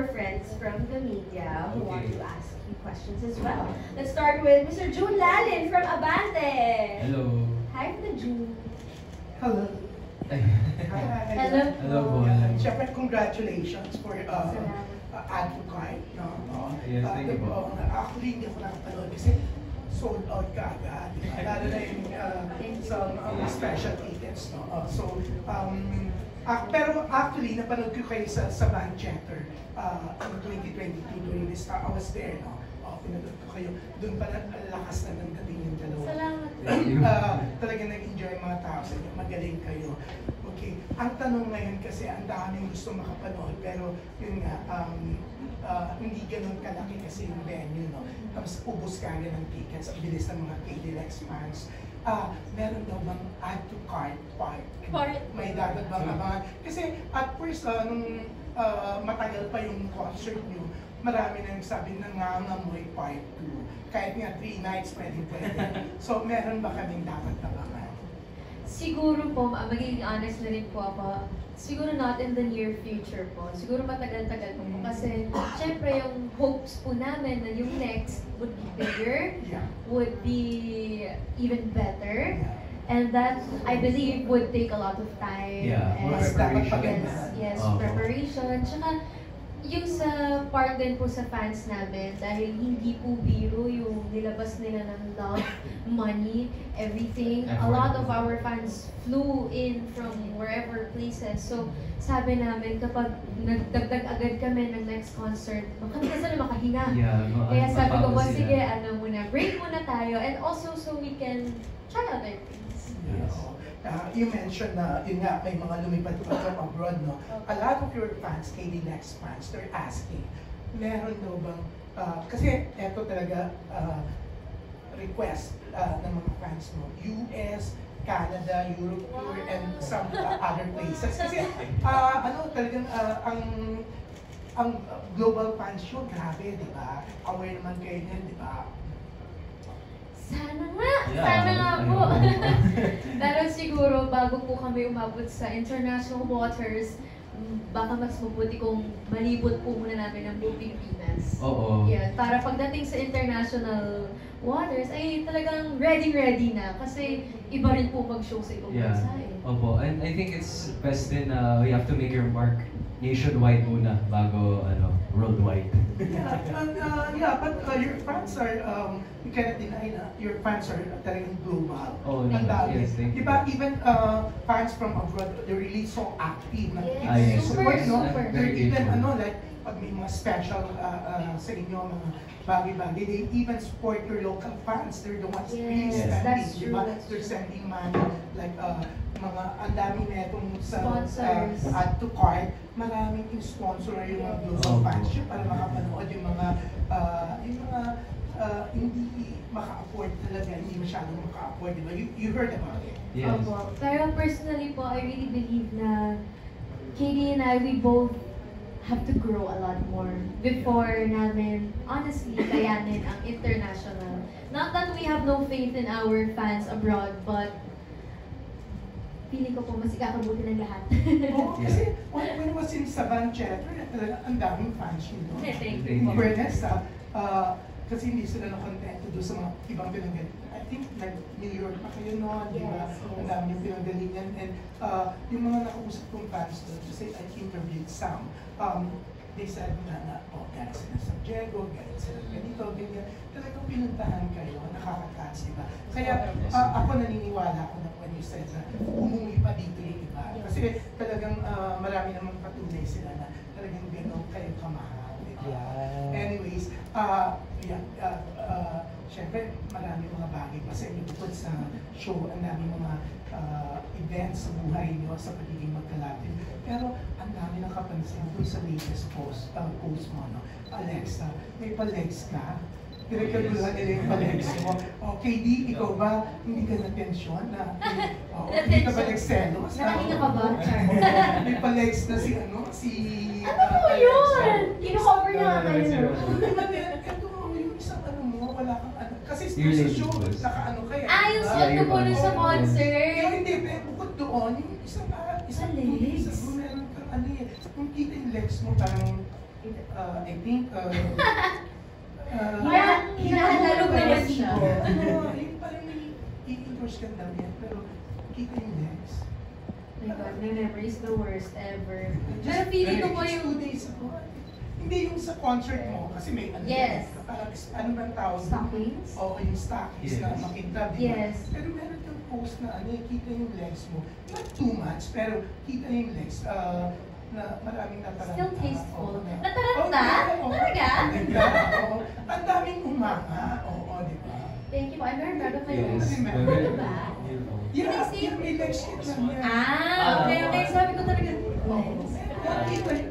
our friends from the media who want to ask you questions as well. Let's start with Mr. June Lalin from Abante. Hello. Hi, Mr. June. Hello. Hello. Hello po. Siyempre, congratulations for Add to Cart. Yes, thank you po. Actually, hindi ako nakapanood kasi sold out ka agad. Lalo na yung some special tickets. Pero actually, napanood ko kayo sa Band Chatter in 2022 during this time. I was there, no? Pinanood ko kayo. Doon pala, lakas na ng dating yung dalawa. Salamat. Talagang nag-enjoy mga tao sa inyo. Magaling kayo. Okay. Ang tanong ngayon kasi, ang daming gusto makapanood. Pero yun nga, hindi ganun kalaki kasi yung venue, no? Tapos ubos ka agad ng tickets. Ang bilis ng mga KDLX fans. Meron daw bang add to cart part? May dapat bang abangan? Kasi at first, nung matagal pa yung concert nyo, marami nang sabi na nangangamoy part 2. Kahit nga 3 nights pwede. So meron ba kaming dapat abangan? Siguro po, magiging honest na rin po ako, siguro not in the near future po. Siguro matagal-tagal po. Kasi syempre yung hopes po namin na yung next would be bigger, would be even better. And that, I believe, would take a lot of time. And preparation. Yes, preparation. Tsaka, yung sa part din po sa fans namin, dahil hindi po biro yung nilabas nila ng love, money, everything. A lot of our fans flew in from wherever places. So, sabi namin, kapag nagdagdag agad kami ng next concert, kami kasi na makahinga. Kaya sabi ko, sige, muna, break muna tayo. And also, so we can try other things. Yes. You mentioned na, yun nga, may mga lumipad pa from abroad, no? A lot of your fans, KDLX fans, they're asking, meron daw bang, kasi eto talaga request ng mga fans mo, US, Canada, Europe tour, and some other places. Kasi, talagang ang global fans show, grabe, di ba? Aware naman kayo din, di ba? Sana nga! Sana nga po! Pero siguro, bago po kami umabot sa international waters, baka mas mabuti kung malibot po muna namin ang buong Pilipinas. Oo. Yeah, para pagdating sa international waters, ay talagang ready na. Kasi iba rin po mag-show sa ibang bansa eh. Opo. And I think it's best din we have to make your mark nationwide muna bago worldwide. But your fans are, you cannot deny na your fans are talagang global. Oh, yes, thank you. Diba, even fans from abroad, they're really so active. Yes, super. They're even, like, pag may mga special sa inyo, mga bagay-bagay, they even support your local fans. They're the ones really spending, that's true, diba? that's They're true. sending money, like, mga ang dami netong sa Sponsors. Add to Cart, maraming sponsor yung mga global fans yun para makapanood yung mga hindi maka-afford talaga, hindi masyadong maka-afford, diba? You heard about it. Yes. Pero personally po, I really believe na Katie and I, we both have to grow a lot more before namin, honestly, kayanin ang international. Not that we have no faith in our fans abroad, but pili ko po mas ikakabuti ng lahat. Kasi when I was in Band Chatter, ang daming fans yun. Thank you. Fairness, kasi hindi sila nakontento doon sa mga ibang pinanggalingan. I think like New York pa kayo noon, di ba? Ang dami yung pinanggalingan. And yung mga nakausap kong fans doon, kasi I interviewed some, they said na galing sila sa Diego, galing sila ganito, ganyan. Talagang pinuntahan kayo, nakaka-catch, di ba? Kaya ako naniniwala ako na when you said na umuwi pa dito yung iba. Kasi talagang marami namang patunay sila na talagang gano'n kayo kamahal. Anyways, syempre marami mga bagay pa sa inyo bukod sa show, ang dami mga events sa buhay niyo sa pagiging magkalapit. Pero ang dami nakapansin doon sa latest post mo, no? Alexa, may pa-legs ka? Pinagkaguluhan nila yung pa-legs mo. Okay, di, ikaw ba, hindi ka na-tensyon na, hindi ka ba nagselos? Nakahinga ka ba? May pa-legs na si, ano mo yun? Kino-cover na kayo. Ito, yung isang mo, wala kang kasi sa show, naka-ano kaya. Yung slot ko po nun sa concert. Hindi, bukod doon, yung isang legs? meron kang yung kita yung legs mo, parang I think, Parang hinahalalog naman siya. Yung parang may i-endorse ka daw yan, pero kita yung legs. Oh my God, my memory is the worst ever. Pero feeling ko po Just yung 2 days ago. Hindi yung sa concert mo, kasi may ano. Yes. Parang, ano bang tawag? stockings. Oo, yung stockings na Yes. makintab, di ba? Yes. Pero meron kang post na ano, kita yung legs mo. Not too much, pero kita yung legs. Na maraming nataranta. Still tasteful. Oo, na- Nataranta? Oo, Talaga? Talaga, oo. Ang daming umanga. Oo, di ba? Thank you po. I'm very proud of my Yes. legs. Very- Ano ba? Yeah, yeah, may legs kit lang yan. Ah, okay, okay. Sabi ko talaga, Oo. legs.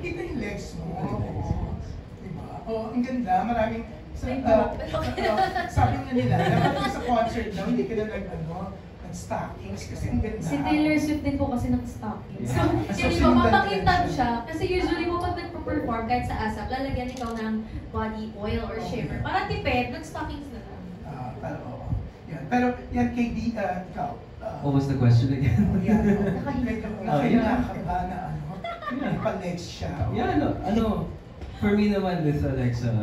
Kita yung legs mo. Oo. Diba? Oo, ang ganda. Maraming May buhok. sabi nga nila, dapat sa concert daw, hindi ka na nag-stockings kasi ang ganda. Si Taylor Swift din po kasi naka-stockings. So, Yeah. hindi mo mapakintab siya. Kasi usually mo pag nagpo-perform kahit sa ASAP, lalagyan ikaw ng body oil or shimmer. Para tipid, nag-stockings na lang. Pero, oo. Yan. Pero yan kay ikaw. What was the question again? Yan. Nakahiga. Nakahiga ka ba na ano? Yeah. Pa-legs siya. Yeah, for me naman with Alexa,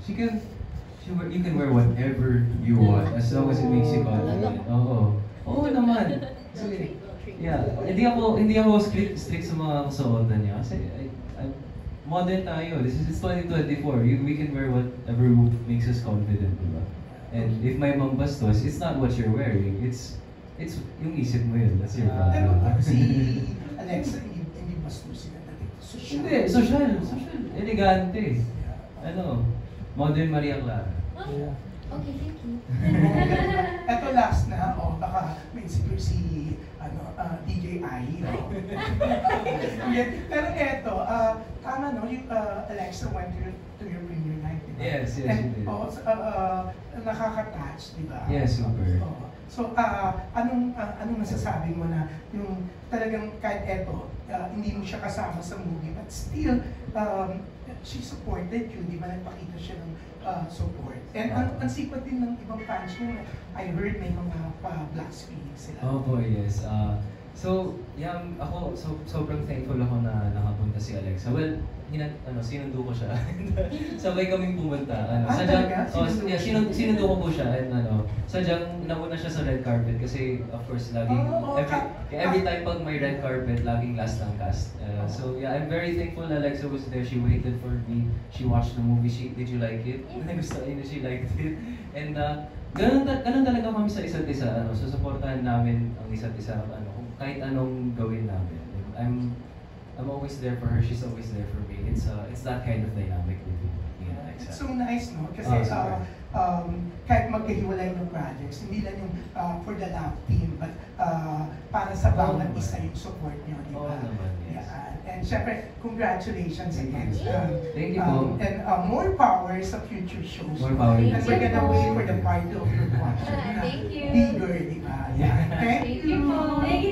you can wear whatever you want as long as it makes you confident. Oo. Oo naman. Kasi, yeah, hindi ako strict sa mga kasuotan niya kasi modern tayo. It's 2024. We can wear whatever makes us confident, diba? And if may mong bastos, it's not what you're wearing. It's yung isip mo yun. That's your Pero problem. si Alexa, hindi bastos sila. Hindi, social. Elegante. Modern Maria Clara. Oh, okay, thank you. Ito last na, baka may insecure si DJ I. Pero eto, tama no, yung Alexa went to your premiere night, di ba? Yes, she did. Nakaka-touch, di ba? Yes, super. So, anong masasabi mo na yung talagang kahit eto, hindi mo siya kasama sa movie, but still, she supported you, di ba? Nagpakita siya ng support. And ang secret din ng ibang fans mo, I heard may mga Black Phoenix sila. Opo, yes. Ako sobrang thankful ako na nakapunta si Alexa. Well, sinundo ko siya. Sabay kaming pumunta. Sadyang, sinundo ko po siya. And sadyang nauna siya sa red carpet kasi of course laging every time pag may red carpet, laging last ang cast. I'm very thankful na Alexa was there. She waited for me. She watched the movie. Did you like it? Nagustuhan niya, she liked it. And ganun talaga kami sa isa't isa. Susuportahan namin ang isa't isa kahit anong gawin namin. I'm always there for her, she's always there for me. It's that kind of dynamic with me and Alexa. It's so nice, no? Kasi kahit magkahiwalay ng projects, hindi lang yung for the love team, but para sa bawat isa yung support nyo, di ba? Oo naman, yes. And syempre, congratulations again. Thank you po. And more power sa future shows. More power. And we're gonna wait for the part 2 of your watch. Thank you. Bigger, di ba? Yeah. Thank Thank you po. Thank you.